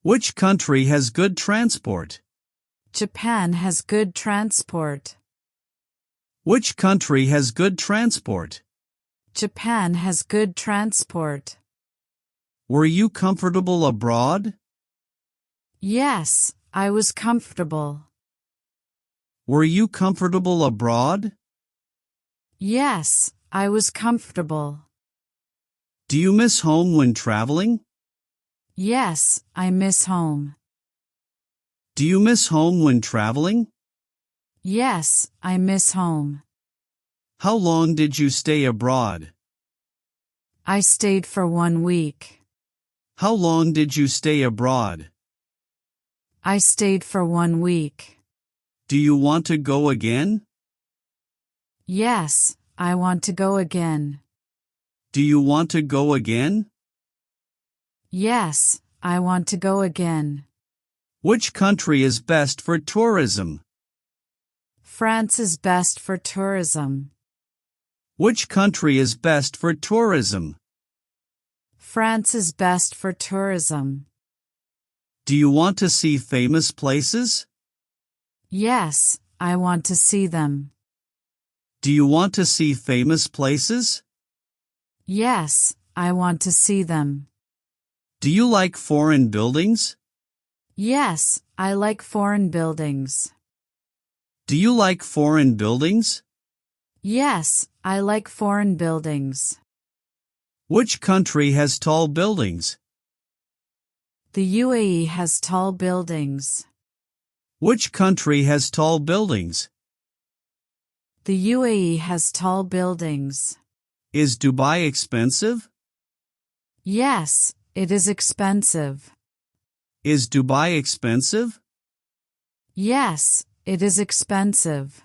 Which country has good transport? Japan has good transport. Which country has good transport? Japan has good transport. Were you comfortable abroad? Yes, I was comfortable. Were you comfortable abroad? Yes, I was comfortable. Do you miss home when traveling? Yes, I miss home. Do you miss home when traveling? Yes, I miss home. How long did you stay abroad? I stayed for 1 week. How long did you stay abroad? I stayed for 1 week. Do you want to go again? Yes, I want to go again. Do you want to go again? Yes, I want to go again. Which country is best for tourism? France is best for tourism. Which country is best for tourism? France is best for tourism. Do you want to see famous places? Yes, I want to see them. Do you want to see famous places? Yes, I want to see them. Do you like foreign buildings? Yes, I like foreign buildings. Do you like foreign buildings? Yes, I like foreign buildings. Which country has tall buildings? The UAE has tall buildings. Which country has tall buildings? The UAE has tall buildings. Is Dubai expensive? Yes, it is expensive. Is Dubai expensive? Yes, it is expensive.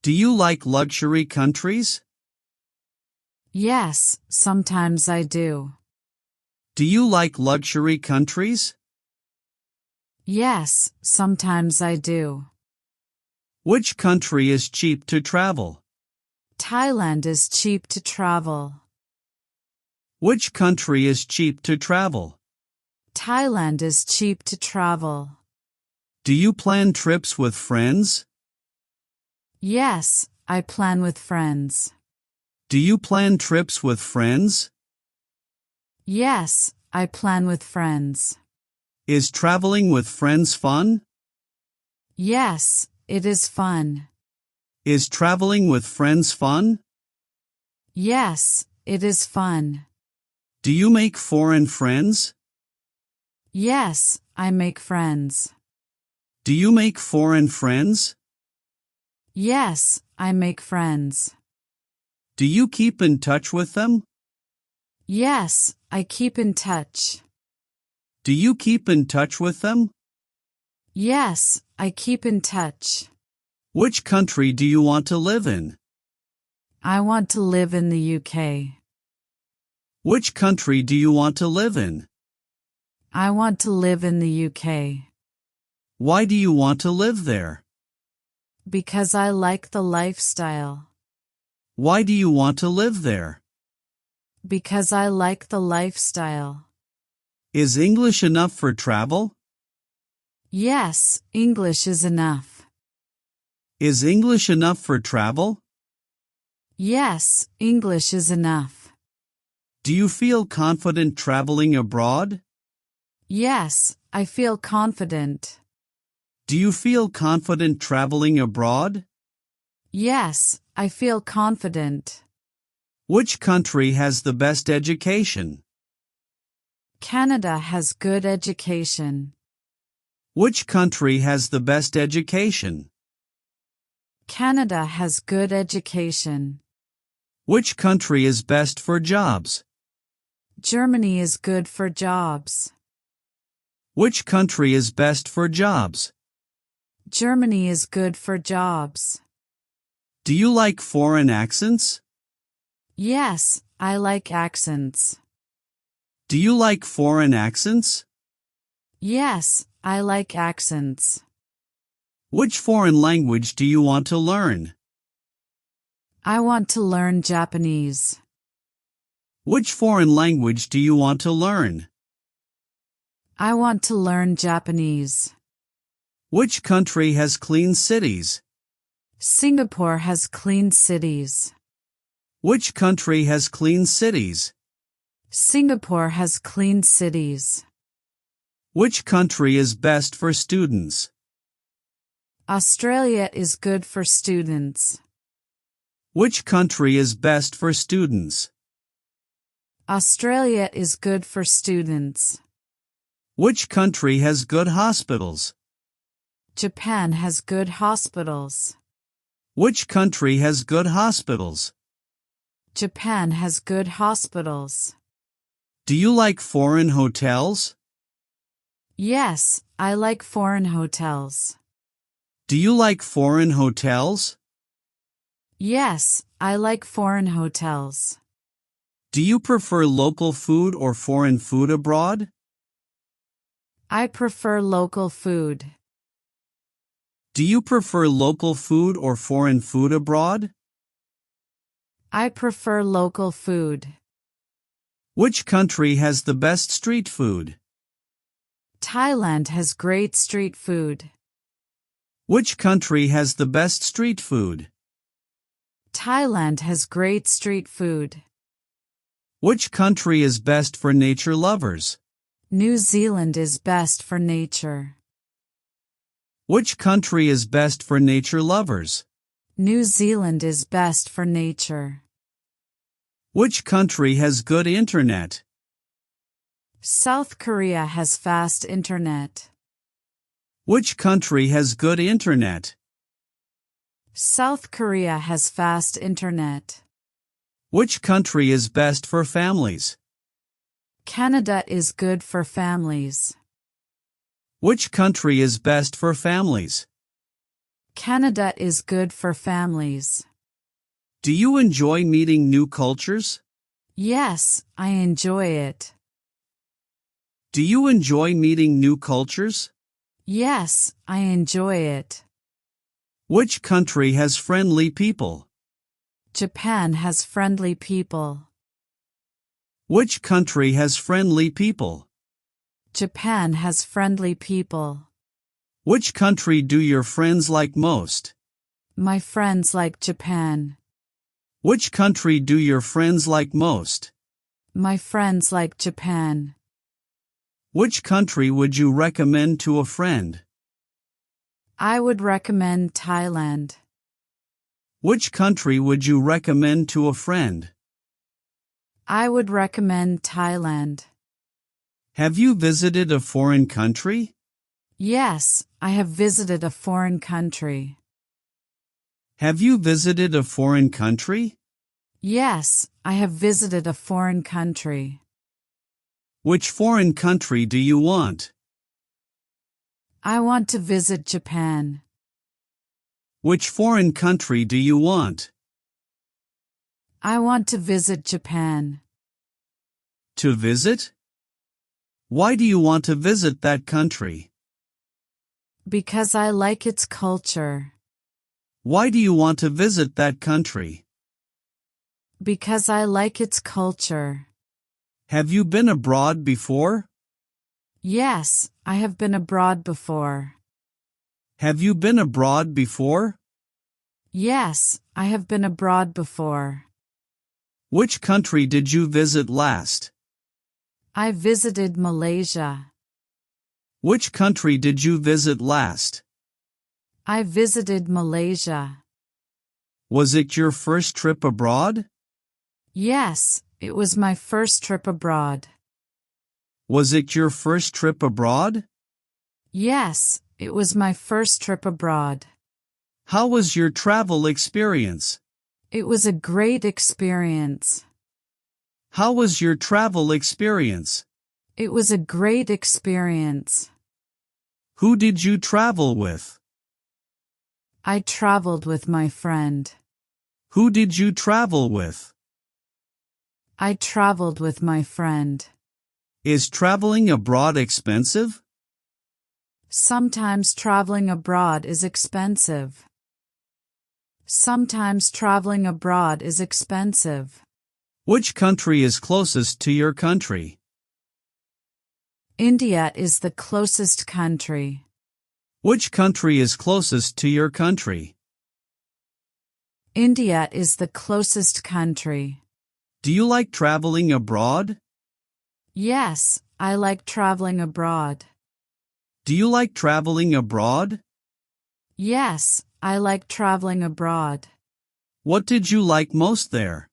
Do you like luxury countries? Yes, sometimes I do. Do you like luxury countries? Yes, sometimes I do. Which country is cheap to travel? Thailand is cheap to travel. Which country is cheap to travel? Thailand is cheap to travel. Do you plan trips with friends? Yes, I plan with friends. Do you plan trips with friends? Yes, I plan with friends. Is traveling with friends fun? Yes, it is fun. Is traveling with friends fun? Yes, it is fun. Do you make foreign friends? Yes, I make friends. Do you make foreign friends? Yes, I make friends. Do you keep in touch with them? Yes, I keep in touch. Do you keep in touch with them? Yes, I keep in touch. Which country do you want to live in? I want to live in the UK. Which country do you want to live in? I want to live in the UK. Why do you want to live there? Because I like the lifestyle. Why do you want to live there? Because I like the lifestyle. Is English enough for travel? Yes, English is enough. Is English enough for travel? Yes, English is enough. Do you feel confident traveling abroad? Yes, I feel confident. Do you feel confident traveling abroad? Yes, I feel confident. Which country has the best education? Canada has good education. Which country has the best education? Canada has good education. Which country is best for jobs? Germany is good for jobs. Which country is best for jobs? Germany is good for jobs. Do you like foreign accents? Yes, I like accents. Do you like foreign accents? Yes, I like accents. Which foreign language do you want to learn? I want to learn Japanese. Which foreign language do you want to learn? I want to learn Japanese. Which country has clean cities? Singapore has clean cities. Which country has clean cities? Singapore has clean cities. Which country is best for students? Australia is good for students. Which country is best for students? Australia is good for students. Which country has good hospitals? Japan has good hospitals. Which country has good hospitals? Japan has good hospitals. Do you like foreign hotels? Yes, I like foreign hotels. Do you like foreign hotels? Yes, I like foreign hotels. Do you prefer local food or foreign food abroad? I prefer local food. Do you prefer local food or foreign food abroad? I prefer local food. Which country has the best street food? Thailand has great street food. Which country has the best street food? Thailand has great street food. Which country is best for nature lovers? New Zealand is best for nature. Which country is best for nature lovers? New Zealand is best for nature. Which country has good internet? South Korea has fast internet. Which country has good internet? South Korea has fast internet. Which country is best for families? Canada is good for families. Which country is best for families? Canada is good for families. Do you enjoy meeting new cultures? Yes, I enjoy it. Do you enjoy meeting new cultures? Yes, I enjoy it. Which country has friendly people? Japan has friendly people. Which country has friendly people? Japan has friendly people. Which country do your friends like most? My friends like Japan. Which country do your friends like most? My friends like Japan. Which country would you recommend to a friend? I would recommend Thailand. Which country would you recommend to a friend? I would recommend Thailand. Have you visited a foreign country? Yes, I have visited a foreign country. Have you visited a foreign country? Yes, I have visited a foreign country. Which foreign country do you want? I want to visit Japan. Which foreign country do you want? I want to visit Japan. To visit? Why do you want to visit that country? Because I like its culture. Why do you want to visit that country? Because I like its culture. Have you been abroad before? Yes, I have been abroad before. Have you been abroad before? Yes, I have been abroad before. Which country did you visit last? I visited Malaysia. Which country did you visit last? I visited Malaysia. Was it your first trip abroad? Yes, it was my first trip abroad. Was it your first trip abroad? Yes, it was my first trip abroad. How was your travel experience? It was a great experience. How was your travel experience? It was a great experience. Who did you travel with? I traveled with my friend. Who did you travel with? I traveled with my friend. Is traveling abroad expensive? Sometimes traveling abroad is expensive. Sometimes traveling abroad is expensive. Which country is closest to your country? India is the closest country. Which country is closest to your country? India is the closest country. Do you like traveling abroad? Yes, I like traveling abroad. Do you like traveling abroad? Yes, I like traveling abroad. What did you like most there?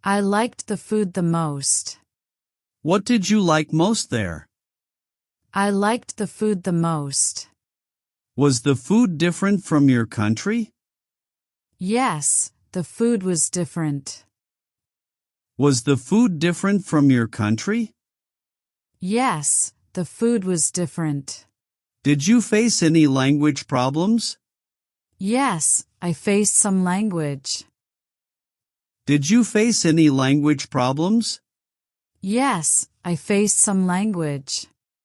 I liked the food the most. What did you like most there? I liked the food the most. Was the food different from your country? Yes, the food was different. Was the food different from your country? Yes, the food was different. Did you face any language problems? Yes, I faced some language. Did you face any language problems? Yes, I faced some language.